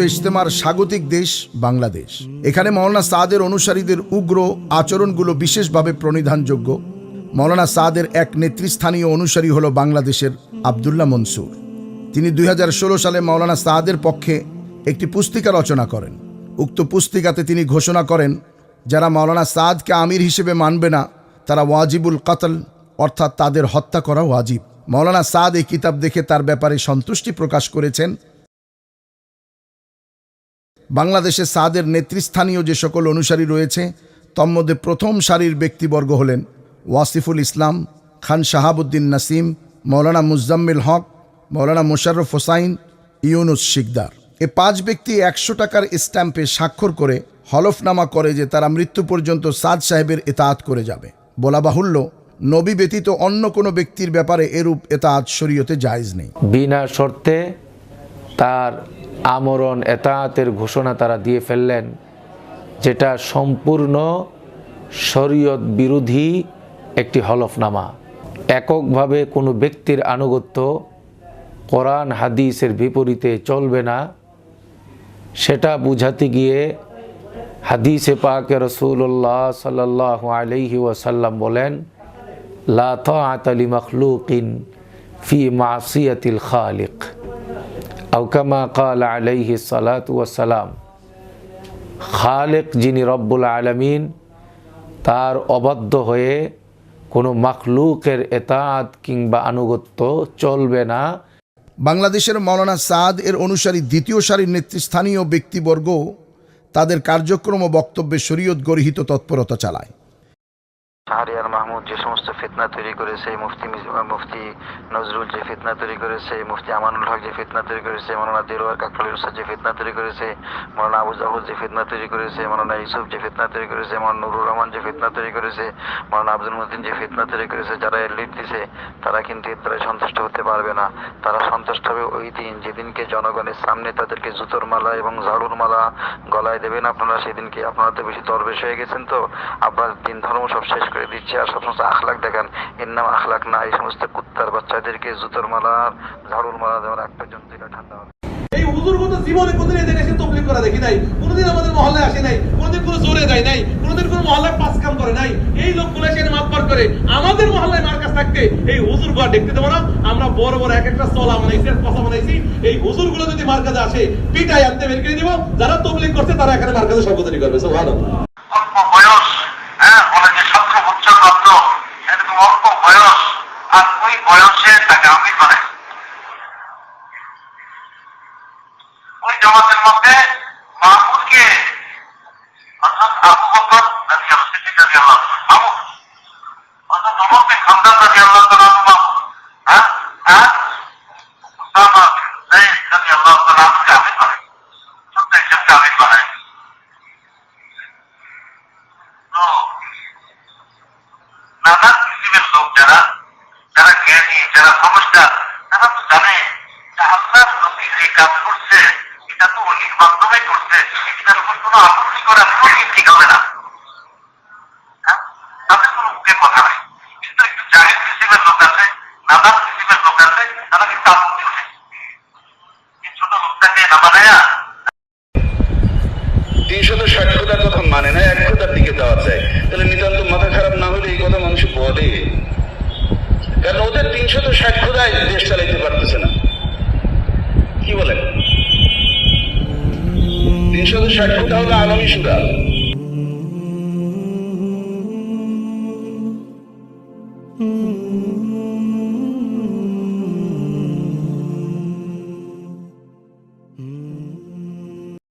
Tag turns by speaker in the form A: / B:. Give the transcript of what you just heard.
A: ইজতেমার স্বাগতিক দেশ বাংলাদেশ। এখানে মাওলানা সাদের অনুসারীদের উগ্র আচরণগুলো বিশেষভাবে প্রণিধানযোগ্য। মাওলানা সাদের এক নেতৃস্থানীয় অনুসারী হল বাংলাদেশের আব্দুল্লাহ মনসুর। তিনি 2016 সালে মাওলানা সাদের পক্ষে একটি পুস্তিকা রচনা করেন। উক্ত পুস্তিকাতে তিনি ঘোষণা করেন, যারা মাওলানা সাদকে আমির হিসেবে মানবে না তারা ওয়াজিবুল কতল, অর্থাৎ তাদের হত্যা করা ওয়াজিব। মাওলানা সাদ এই কিতাব দেখে তার ব্যাপারে সন্তুষ্টি প্রকাশ করেছেন। বাংলাদেশে সাদের নেতৃস্থানীয় যে সকল অনুসারী রয়েছে তন্মধ্যে প্রথম সারির ব্যক্তিবর্গ হলেন ওয়াসিফুল ইসলাম, খান শাহাবুদ্দিন নাসিম, মাওলানা মুজাম্মিল হক, মাওলানা মোশাররফ হোসাইন, ইউনুস শিকদার। এ 5 ব্যক্তি 100 টাকার স্ট্যাম্পে স্বাক্ষর করে হলফনামা করে যে তারা মৃত্যু পর্যন্ত সাদ সাহেবের ইতাআত করে যাবে। বলা বাহুল্য, নবী ব্যতীত অন্য কোনো ব্যক্তির ব্যাপারে এরূপ ইতাআত শরীয়তে জায়েজ নেই।
B: বিনা শর্তে তার আমরণ ইতাআতের ঘোষণা তারা দিয়ে ফেললেন, যেটা সম্পূর্ণ শরীয়ত বিরোধী একটি হলফনামা। এককভাবে কোনো ব্যক্তির আনুগত্য কোরআন হাদিসের বিপরীতে চলবে না, সেটা বুঝাতে গিয়ে হাদিসে পাকে রাসূলুল্লাহ সাল্লাল্লাহু আলাইহি ওয়াসাল্লাম বলেন, লা তাআতা লিমাখলুকিন ফি মাসিয়াতিল খালিক, আও কামা ক্বালা আলাইহি সালাতু ওয়াসসালাম। খালিক যিনি রব্বুল আলামিন, তার অবাধ্য হয়ে কোনো মাখলুকের ইতাআত কিংবা আনুগত্য চলবে না।
A: বাংলাদেশের মাওলানা সাদ এর অনুসারী দ্বিতীয় সারির নেতৃস্থানীয় ব্যক্তিবর্গ তাদের কার্যক্রম ও বক্তব্যে শরীয়ত গর্হিত তৎপরতা চালায়।
C: শাহরিয়ার মাহমুদ যে সমস্ত ফিতনা তৈরি করেছে, মুফতি নজরুল যে ফিতনা তৈরি করেছে, মুফতি আমানুল হক যে ফিতনা তৈরি করেছে, মাওলানা দেলোয়ার কাকফালী উস্তাদ যে ফিতনা তৈরি করেছে, মাওলানা আবু জাহুদ যে ফিতনা তৈরি করেছে, মাওলানা ইউসুফ যে ফিতনা তৈরি করেছে, মাওলানা নুরুর রহমান যে ফিতনা তৈরি করেছে, মাওলানা আব্দুল মতিন যে ফিতনা তৈরি করেছে, যারা এর লিড দিছে তারা কিন্তু এর দ্বারা সন্তুষ্ট হতে পারবে না। তারা সন্তুষ্ট হবে ওই দিন যেদিনকে জনগণের সামনে তাদেরকে জুতোর মালা এবং ঝাড়ুর মালা গলায় দেবেন আপনারা। সেদিনকে আপনারা তো বেশি দরবেশ হয়ে গেছেন, তো আপনার দিন ধর্ম সব শেষ করে দিচ্ছে আর সব সমস্ত আখলাক দেখান। এর নাম আখলাক না। এই সমস্ত কুত্তার বাচ্চাদেরকে জুতোর মালা ঝাড়ুর মালা দেওয়ার একটা জন্য ঠান্ডা হবে।
D: এই হুজুরগত জীবনে কোনদিন এদের এসে তাবলীগ করা দেখি নাই, কোনদিন আমাদের মহল্লায় আসে নাই, কোনদিন কোনো জোরে যায় নাই, কোনদিন কোনো মহল্লায় পাঁচ কাম করে নাই। এই লোকগুলো এসে মাতবার করে আমাদের মহল্লায় মার্কাজ থাকতে এই হুজুরগুলো দেখতে দেবো না। আমরা বড় বড় এক একটা চলা বানাইছি, কথা বানাইছি। এই হুজুরগুলো যদি মার্কাজে আসে পিটাই আনতে বের করে দিব। যারা তাবলীগ করছে তারা এখানে মার্কাজে সভাপতি করবে। সুবহানাল্লাহ।
E: অল্প বয়স, বলে যে সবচেয়ে উচ্চ মাত্র এরকম অল্প বয়স, আর ওই বয়সে তাকে আমির বানায়। ওই জামাতের মধ্যে মাহমুদকে অর্থাৎ আবু বকর রাদিয়াল্লাহু সিদ্দিক রাদিয়াল্লাহু আনহু, অর্থাৎ ওমর বিন খাত্তাব রাদিয়াল্লাহু তাআলা আনহু, আর উসামা বিন যায়েদ রাদিয়াল্লাহু তাআলা আনহুকে আমির বানায়। ছোট্ট একজনকে আমির বানায়। তো নানান কিসিমের লোক যারা জ্ঞানী, যারা সমস্যা, তারা তো জানে যে আল্লাহর নবী যে কাজ করছে এটা তো অলির মাধ্যমে করছে, এটার উপর কোনো আপত্তি করা কোনো ঠিক হবে না। তাদের কোনো মুখে কথা নাই। কিন্তু একটু জাহেল কিসিমের লোক আছে, নানান কিসিমের লোক আছে, তারা কিন্তু আপত্তি উঠে এই ছোট লোকটাকে না বানায়া
F: 360 খোদার কথা মানে না, এক খোদার দিকে যাওয়া যায়। তাহলে নিতান্ত মাথা খারাপ না হলে এই কথা মানুষ বলে, কারণ ওদের 360 খোদায় দেশ চালাইতে পারতেছে না। কি বলেন? 360 খোদা হলো আলামী সুরা।